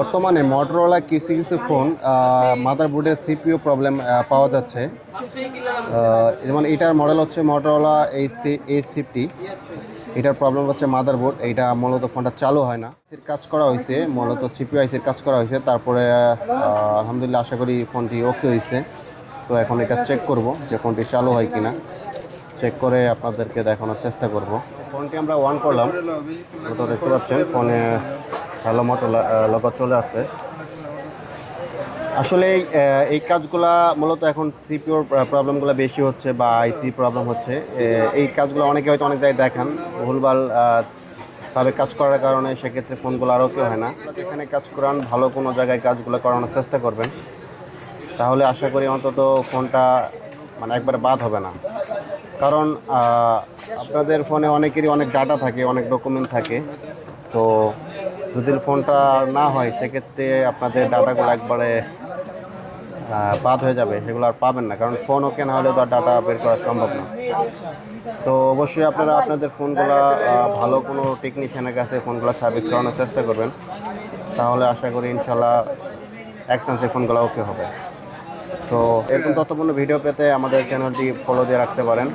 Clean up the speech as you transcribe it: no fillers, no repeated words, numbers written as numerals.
বর্তমানে মটোরোলা কিছু কিছু ফোন মাদারবোর্ডের সিপিইউ প্রবলেম পাওয়া যাচ্ছে। যেমন এটার মডেল হচ্ছে মটোরোলা এইচ 50। এটার প্রবলেম হচ্ছে মাদারবোর্ড, এইটা মূলত ফোনটা চালু হয় না। এর কাজ করা হয়েছে, মূলত সিপিইউ আইসির কাজ করা হয়েছে। তারপরে আলহামদুলিল্লাহ আশা করি ফোনটি ওকে হয়েছে। সো এখন এটা চেক করব যে ফোনটি চালু হয় কিনা, চেক করে আপনাদেরকে দেখানোর চেষ্টা করব। ফোনটি আমরা অন করলাম, তো দেখতে পাচ্ছেন ফোনে হ্যালো মটোরোলা লোগো চলে আসছে। আসলে এই কাজগুলা মূলত এখন সিপিওর প্রবলেমগুলো বেশি হচ্ছে বা আইসি প্রবলেম হচ্ছে। এই কাজগুলো অনেকে হয়তো অনেক জায়গায় দেখান, ভুলভাল ভাবে কাজ করার কারণে সেক্ষেত্রে ফোনগুলো আরও কেউ হয় না। যেখানে কাজ করান ভালো কোনো জায়গায় কাজগুলো করানোর চেষ্টা করবেন, তাহলে আশা করি অন্তত ফোনটা মানে একবারে বাদ হবে না। কারণ আপনাদের ফোনে অনেকেরই অনেক ডাটা থাকে, অনেক ডকুমেন্ট থাকে। সো যদি ফোনটা না হয় সেক্ষেত্রে আপনাদের ডাটাগুলো একবারে বাদ হয়ে যাবে, সেগুলো আর পাবেন না। কারণ ফোন ওকে না হলে তো আর ডাটা বের করা সম্ভব না। সো অবশ্যই আপনারা আপনাদের ফোনগুলো ভালো কোনো টেকনিশিয়ানের কাছে ফোনগুলো সার্ভিস করানোর চেষ্টা করবেন, তাহলে আশা করি ইনশাল্লাহ এক চান্সে ফোনগুলো ওকে হবে। সো এরকম তথ্যপূর্ণ ভিডিও পেতে আমাদের চ্যানেলটি ফলো দিয়ে রাখতে পারেন।